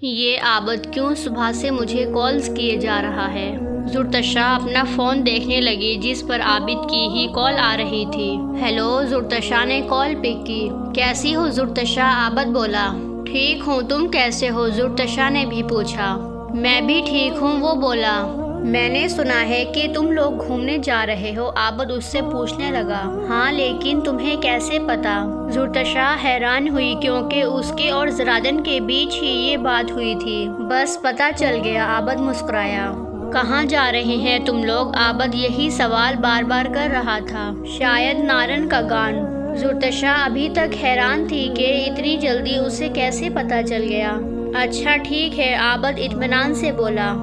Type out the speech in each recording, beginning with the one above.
یہ عابد کیوں صبح سے مجھے کالز کیے جا رہا ہے؟ زرتشا اپنا فون دیکھنے لگی جس پر عابد کی ہی کال آ رہی تھی۔ ہیلو، زرتشا نے کال پک کی۔ کیسی ہو زرتشا؟ عابد بولا۔ ٹھیک ہوں، تم کیسے ہو؟ زرتشا نے بھی پوچھا۔ میں بھی ٹھیک ہوں، وہ بولا۔ میں نے سنا ہے کہ تم لوگ گھومنے جا رہے ہو، عابد اس سے پوچھنے لگا۔ ہاں، لیکن تمہیں کیسے پتا؟ زرتشا حیران ہوئی کیونکہ اس کے اور زرادن کے بیچ ہی یہ بات ہوئی تھی۔ بس پتا چل گیا، عابد مسکرایا۔ کہاں جا رہے ہیں تم لوگ؟ عابد یہی سوال بار بار کر رہا تھا۔ شاید نارن کا گان۔ زرتشا ابھی تک حیران تھی کہ اتنی جلدی اسے کیسے پتا چل گیا۔ اچھا ٹھیک ہے، عابد اطمینان سے بولا۔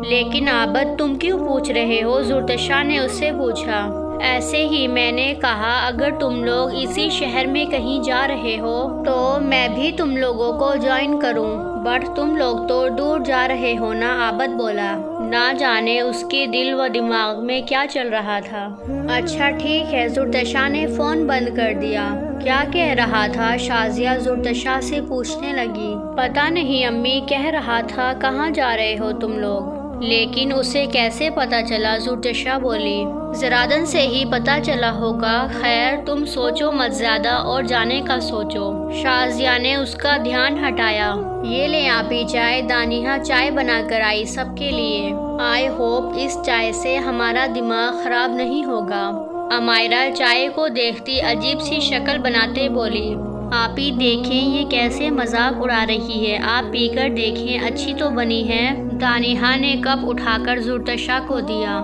لیکن عابد تم کیوں پوچھ رہے ہو؟ زرتشا نے اس سے پوچھا۔ ایسے ہی، میں نے کہا اگر تم لوگ اسی شہر میں کہیں جا رہے ہو تو میں بھی تم لوگوں کو جوائن کروں، بٹ تم لوگ تو دور جا رہے ہو نا، عابد بولا۔ نہ جانے اس کے دل و دماغ میں کیا چل رہا تھا۔ اچھا ٹھیک ہے، زرتشا نے فون بند کر دیا۔ کیا کہہ رہا تھا؟ شازیہ زرتشا سے پوچھنے لگی۔ پتہ نہیں امی، کہہ رہا تھا کہاں جا رہے ہو تم لوگ۔ لیکن اسے کیسے پتا چلا؟ زرتشا بولی۔ زرادن سے ہی پتا چلا ہوگا۔ خیر تم سوچو مت زیادہ اور جانے کا سوچو۔ شازیہ نے اس کا دھیان ہٹایا۔ یہ لیں آپی چائے، دانیہ چائے بنا کر آئی سب کے لیے۔ آئی ہوپ اس چائے سے ہمارا دماغ خراب نہیں ہوگا۔ امائرا چائے کو دیکھتی عجیب سی شکل بناتے بولی۔ آپی دیکھیں یہ کیسے مذاق اڑا رہی ہے، آپ پی کر دیکھیں، اچھی تو بنی ہے۔ دانیہ نے کپ اٹھا کر زرتشا کو دیا۔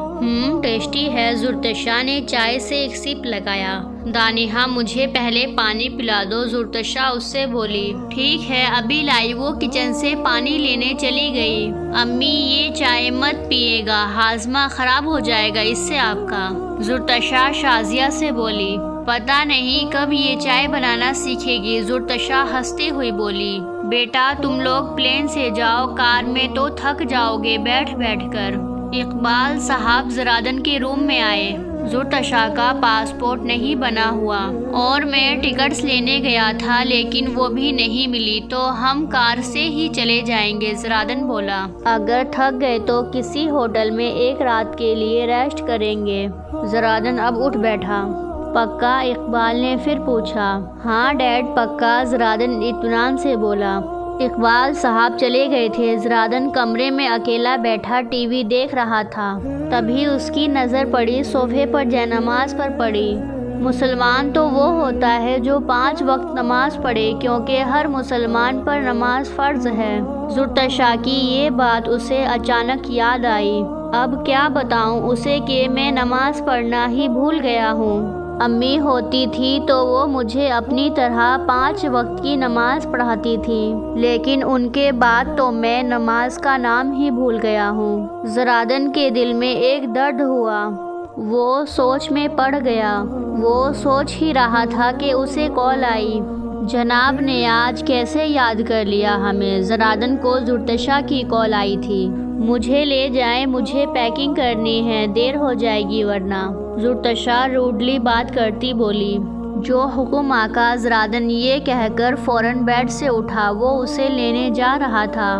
ٹیسٹی ہے۔ زرتشا نے چائے سے ایک سپ لگایا۔ دانیہ مجھے پہلے پانی پلا دو، زرتشا اس سے بولی۔ ٹھیک ہے، ابھی لائی۔ وہ کچن سے پانی لینے چلی گئی۔ امی یہ چائے مت پیے گا، ہاضمہ خراب ہو جائے گا اس سے آپ کا، زرتشا شازیہ سے بولی۔ پتہ نہیں کب یہ چائے بنانا سیکھے گی، زرتشا ہنستے ہوئی بولی۔ بیٹا تم لوگ پلین سے جاؤ، کار میں تو تھک جاؤ گے بیٹھ بیٹھ کر۔ اقبال صاحب زرادن کے روم میں آئے۔ زرتشا کا پاسپورٹ نہیں بنا ہوا اور میں ٹکٹس لینے گیا تھا لیکن وہ بھی نہیں ملی، تو ہم کار سے ہی چلے جائیں گے، زرادن بولا۔ اگر تھک گئے تو کسی ہوٹل میں ایک رات کے لیے ریسٹ کریں گے۔ زرادن اب اٹھ بیٹھا۔ پکا؟ اقبال نے پھر پوچھا۔ ہاں ڈیڈ پکا، زرادن اطمینان سے بولا۔ اقبال صاحب چلے گئے تھے۔ زرادن کمرے میں اکیلا بیٹھا ٹی وی دیکھ رہا تھا، تبھی اس کی نظر پڑی صوفے پر جے نماز پر پڑی۔ مسلمان تو وہ ہوتا ہے جو 5 وقت نماز پڑھے، کیونکہ ہر مسلمان پر نماز فرض ہے۔ زرتشا کی یہ بات اسے اچانک یاد آئی۔ اب کیا بتاؤں اسے کہ میں نماز پڑھنا ہی بھول گیا ہوں۔ امی ہوتی تھی تو وہ مجھے اپنی طرح 5 وقت کی نماز پڑھاتی تھی، لیکن ان کے بعد تو میں نماز کا نام ہی بھول گیا ہوں۔ زرادن کے دل میں ایک درد ہوا، وہ سوچ میں پڑ گیا۔ وہ سوچ ہی رہا تھا کہ اسے کال آئی۔ جناب نے آج کیسے یاد کر لیا ہمیں؟ زرادن کو زرتشا کی کال آئی تھی۔ مجھے لے جائیں، مجھے پیکنگ کرنی ہے، دیر ہو جائے گی ورنہ، زرتشا روڈلی بات کرتی بولی۔ جو حکم آقا۔ زرادن یہ کہہ کر فوراً بیڈ سے اٹھا، وہ اسے لینے جا رہا تھا۔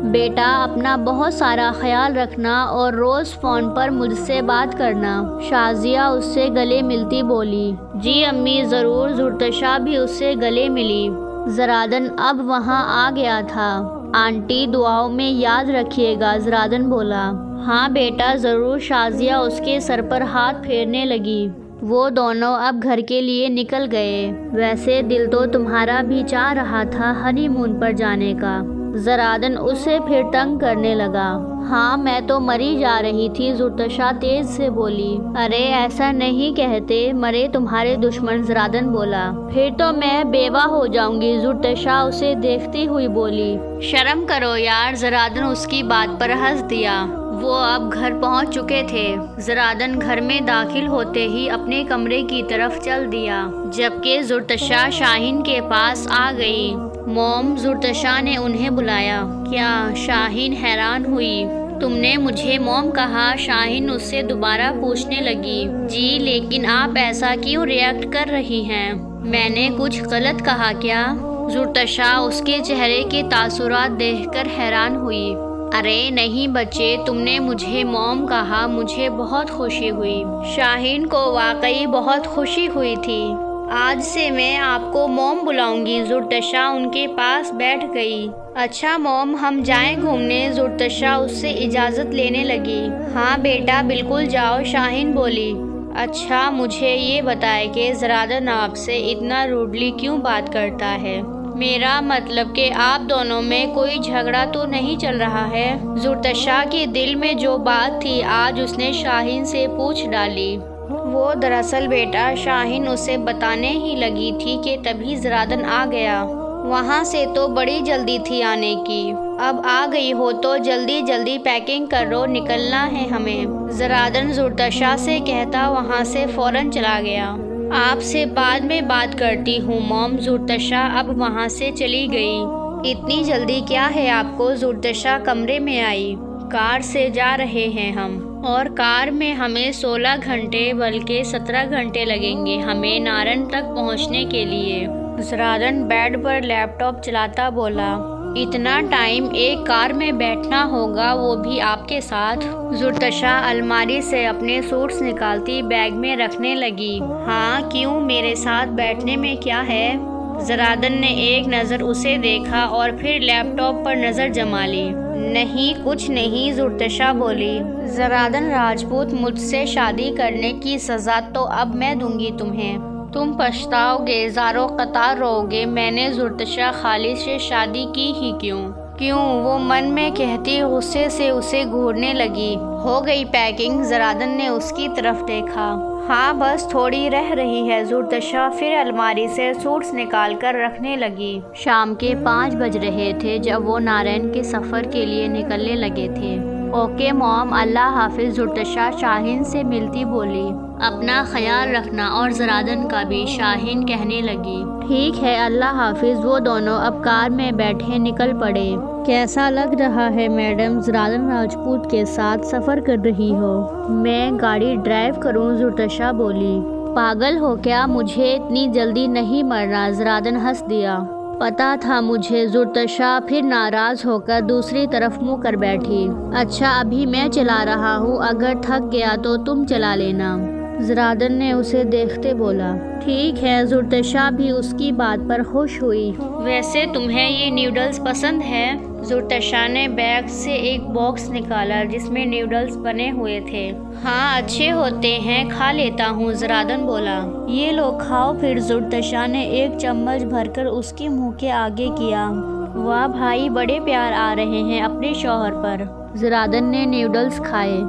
بیٹا اپنا بہت سارا خیال رکھنا اور روز فون پر مجھ سے بات کرنا، شازیہ اس سے گلے ملتی بولی۔ جی امی ضرور، زرتشا بھی اس سے گلے ملی۔ زرادن اب وہاں آ گیا تھا۔ آنٹی دعاؤں میں یاد رکھیے گا، زرادن بولا۔ ہاں بیٹا ضرور، شازیہ اس کے سر پر ہاتھ پھیرنے لگی۔ وہ دونوں اب گھر کے لیے نکل گئے۔ ویسے دل تو تمہارا بھی چاہ رہا تھا ہنی مون پر جانے کا، زرادن اسے پھر تنگ کرنے لگا۔ ہاں میں تو مری جا رہی تھی، زرتشا تیز سے بولی۔ ارے ایسا نہیں کہتے، مرے تمہارے دشمن، زرادن بولا۔ پھر تو میں بیوہ ہو جاؤں گی، زرتشا اسے دیکھتی ہوئی بولی۔ شرم کرو یار، زرادن اس کی بات پر ہنس دیا۔ وہ اب گھر پہنچ چکے تھے۔ زرادن گھر میں داخل ہوتے ہی اپنے کمرے کی طرف چل دیا، جبکہ زرتشا شاہین کے پاس آ گئی۔ موم، زرتشا نے انہیں بلایا۔ کیا؟ شاہین حیران ہوئی۔ تم نے مجھے موم کہا؟ شاہین اس سے دوبارہ پوچھنے لگی۔ جی، لیکن آپ ایسا کیوں ریئیکٹ کر رہی ہیں؟ میں نے کچھ غلط کہا کیا؟ زرتشا اس کے چہرے کے تاثرات دیکھ کر حیران ہوئی۔ ارے نہیں بچے، تم نے مجھے موم کہا، مجھے بہت خوشی ہوئی۔ شاہین کو واقعی بہت خوشی ہوئی تھی۔ آج سے میں آپ کو موم بلاؤں گی۔ زرتشا ان کے پاس بیٹھ گئی۔ اچھا موم، ہم جائیں گھومنے؟ زرتشا اس سے اجازت لینے لگی۔ ہاں بیٹا بالکل جاؤ، شاہین بولی۔ اچھا مجھے یہ بتائے کہ زرادن آپ سے اتنا روڈلی کیوں بات کرتا ہے؟ میرا مطلب کہ آپ دونوں میں کوئی جھگڑا تو نہیں چل رہا ہے؟ زرتشا کے دل میں جو بات تھی آج اس نے شاہین سے پوچھ ڈالی۔ وہ دراصل بیٹا شاہین اسے بتانے ہی لگی تھی کہ تبھی زرادن آ گیا۔ وہاں سے تو بڑی جلدی تھی آنے کی، اب آ گئی ہو تو جلدی جلدی پیکنگ کرو، نکلنا ہے ہمیں۔ زرادن زرتشا سے کہتا وہاں سے فوراً چلا گیا۔ آپ سے بعد میں بات کرتی ہوں موم۔ زرتشا اب وہاں سے چلی گئی۔ اتنی جلدی کیا ہے آپ کو؟ زرتشا کمرے میں آئی۔ کار سے جا رہے ہیں ہم، اور کار میں ہمیں 16 گھنٹے بلکہ 17 گھنٹے لگیں گے ہمیں نارن تک پہنچنے کے لیے۔ زرادن بیڈ پر لیپ ٹاپ چلاتا بولا۔ اتنا ٹائم ایک کار میں بیٹھنا ہوگا، وہ بھی آپ کے ساتھ؟ زرتشا الماری سے اپنے سوٹس نکالتی بیگ میں رکھنے لگی۔ ہاں کیوں، میرے ساتھ بیٹھنے میں کیا ہے؟ زرادن نے ایک نظر اسے دیکھا اور پھر لیپ ٹاپ پر نظر جما لی۔ نہیں کچھ نہیں، زرتشا بولی۔ زرادن راجپوت، مجھ سے شادی کرنے کی سزا تو اب میں دوں گی تمہیں۔ تم پچھتاؤ گے، زارو قطار رو گے۔ میں نے زرتشا خالد سے شادی کی ہی کیوں؟ وہ من میں کہتی غصے سے اسے گھورنے لگی۔ ہو گئی پیکنگ؟ زرادن نے اس کی طرف دیکھا۔ ہاں بس تھوڑی رہ رہی ہے۔ زرتشا پھر الماری سے سوٹس نکال کر رکھنے لگی۔ شام کے 5 بج رہے تھے جب وہ نارین کے سفر کے لیے نکلنے لگے تھے۔ اوکے موم، اللہ حافظ، زرتشا شاہین سے ملتی بولی۔ اپنا خیال رکھنا، اور زرادن کا بھی، شاہین کہنے لگی۔ ٹھیک ہے اللہ حافظ۔ وہ دونوں اب کار میں بیٹھے نکل پڑے۔ کیسا لگ رہا ہے میڈم، زرادن راجپوت کے ساتھ سفر کر رہی ہو؟ میں گاڑی ڈرائیو کروں؟ زرتشا بولی۔ پاگل ہو کیا، مجھے اتنی جلدی نہیں مرنا۔ زرادن ہنس دیا۔ پتا تھا مجھے۔ زرتشا پھر ناراض ہو کر دوسری طرف منہ کر بیٹھی۔ اچھا ابھی میں چلا رہا ہوں، اگر تھک گیا تو تم چلا لینا، زرادن نے اسے دیکھتے بولا۔ ٹھیک ہے۔ زرتشا بھی اس کی بات پر خوش ہوئی۔ ویسے تمہیں یہ نیوڈلز پسند ہے؟ زرتشا نے بیگ سے ایک باکس نکالا جس میں نیوڈلز بنے ہوئے تھے۔ ہاں اچھے ہوتے ہیں، کھا لیتا ہوں، زرادن بولا۔ یہ لو کھاؤ پھر۔ زرتشا نے ایک چمچ بھر کر اس کے منہ کے آگے کیا۔ واہ بھائی، بڑے پیار آ رہے ہیں اپنے شوہر پر۔ زرادن نے نیوڈلز کھائے۔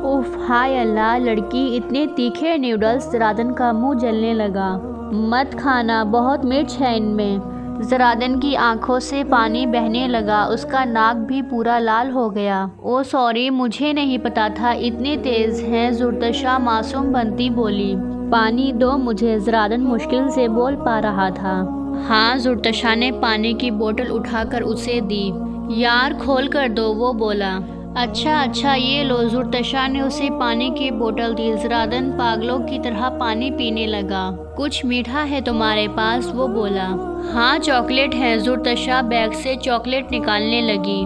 اف ہائے اللہ، لڑکی، اتنے تیکھے نیوڈلز! زرادن کا منہ جلنے لگا۔ مت کھانا، بہت مرچ ہے ان میں۔ زرادن کی آنکھوں سے پانی بہنے لگا، اس کا ناک بھی پورا لال ہو گیا۔ او سوری، مجھے نہیں پتا تھا اتنے تیز ہیں، زرتشا معصوم بنتی بولی۔ پانی دو مجھے، زرادن مشکل سے بول پا رہا تھا۔ ہاں، زرتشا نے پانی کی بوتل اٹھا کر اسے دی۔ یار کھول کر دو، وہ بولا۔ اچھا یہ لو۔ زرتشا نے اسے پانی کی بوتل دی۔ زرادن پاگلوں کی طرح پانی پینے لگا۔ کچھ میٹھا ہے تمہارے پاس؟ وہ بولا۔ ہاں چاکلیٹ ہے۔ زرتشا بیگ سے چاکلیٹ نکالنے لگی۔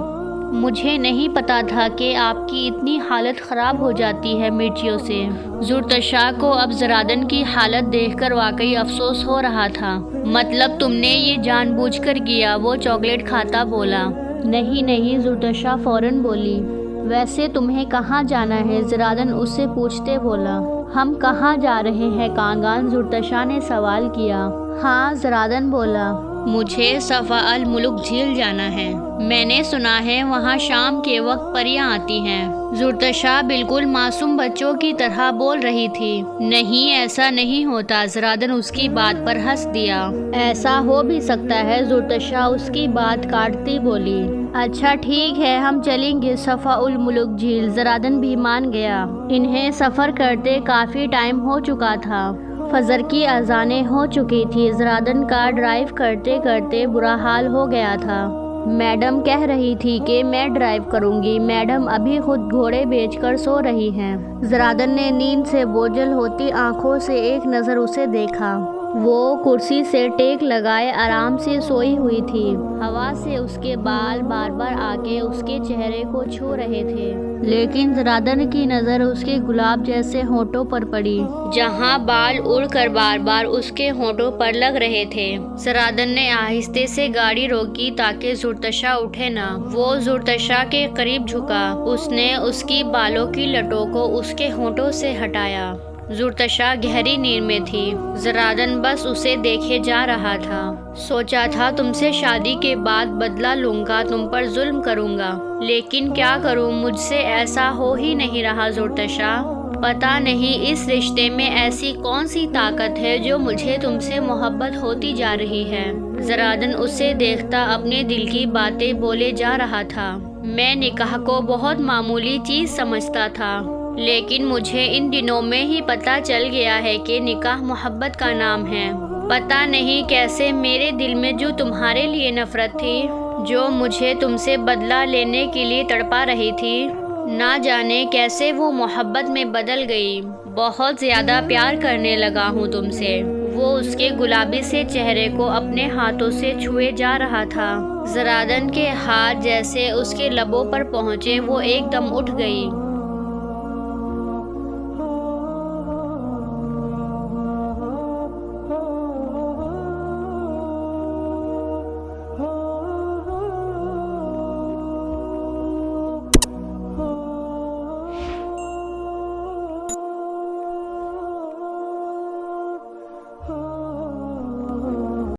مجھے نہیں پتا تھا کہ آپ کی اتنی حالت خراب ہو جاتی ہے مرچیوں سے۔ زرتشا کو اب زرادن کی حالت دیکھ کر واقعی افسوس ہو رہا تھا۔ مطلب تم نے یہ جان بوجھ کر کیا؟ وہ چاکلیٹ کھاتا بولا۔ نہیں، زرتشا فوراً بولی۔ ویسے تمہیں کہاں جانا ہے؟ زرادن اس سے پوچھتے بولا۔ ہم کہاں جا رہے ہیں کانگان؟ زرتشا نے سوال کیا۔ ہاں، زرادن بولا۔ مجھے صفا الملک جھیل جانا ہے، میں نے سنا ہے وہاں شام کے وقت پریاں آتی ہیں۔ زرتشا بالکل معصوم بچوں کی طرح بول رہی تھی۔ نہیں ایسا نہیں ہوتا، زرادن اس کی بات پر ہنس دیا۔ ایسا ہو بھی سکتا ہے، زرتشا اس کی بات کاٹتی بولی۔ اچھا ٹھیک ہے، ہم چلیں گے صفا الملک جھیل۔ زرادن بھی مان گیا۔ انہیں سفر کرتے کافی ٹائم ہو چکا تھا، فجر کی اذانیں ہو چکی تھی۔ زرادن کا ڈرائیو کرتے کرتے برا حال ہو گیا تھا۔ میڈم کہہ رہی تھی کہ میں ڈرائیو کروں گی، میڈم ابھی خود گھوڑے بیچ کر سو رہی ہیں۔ زرادن نے نیند سے بوجھل ہوتی آنکھوں سے ایک نظر اسے دیکھا۔ وہ کرسی سے ٹیک لگائے آرام سے سوئی ہوئی تھی۔ ہوا سے اس کے بال بار بار آ کے اس کے چہرے کو چھو رہے تھے، لیکن زرادن کی نظر اس کے گلاب جیسے ہونٹوں پر پڑی، جہاں بال اڑ کر بار بار اس کے ہونٹوں پر لگ رہے تھے۔ زرادن نے آہستہ سے گاڑی روکی تاکہ زرتشا اٹھے نہ۔ وہ زرتشا کے قریب جھکا، اس نے اس کی بالوں کی لٹوں کو اس کے ہونٹوں سے ہٹایا۔ زرتشا گہری نیند میں تھی۔ زرادن بس اسے دیکھے جا رہا تھا۔ سوچا تھا تم سے شادی کے بعد بدلہ لوں گا، تم پر ظلم کروں گا، لیکن کیا کروں، مجھ سے ایسا ہو ہی نہیں رہا زرتشا۔ پتہ نہیں اس رشتے میں ایسی کون سی طاقت ہے جو مجھے تم سے محبت ہوتی جا رہی ہے۔ زرادن اسے دیکھتا اپنے دل کی باتیں بولے جا رہا تھا۔ میں نکاح کو بہت معمولی چیز سمجھتا تھا، لیکن مجھے ان دنوں میں ہی پتہ چل گیا ہے کہ نکاح محبت کا نام ہے۔ پتہ نہیں کیسے میرے دل میں جو تمہارے لیے نفرت تھی، جو مجھے تم سے بدلہ لینے کے لیے تڑپا رہی تھی، نہ جانے کیسے وہ محبت میں بدل گئی۔ بہت زیادہ پیار کرنے لگا ہوں تم سے۔ وہ اس کے گلابی سے چہرے کو اپنے ہاتھوں سے چھوئے جا رہا تھا۔ زرادن کے ہاتھ جیسے اس کے لبوں پر پہنچے، وہ ایک دم اٹھ گئی۔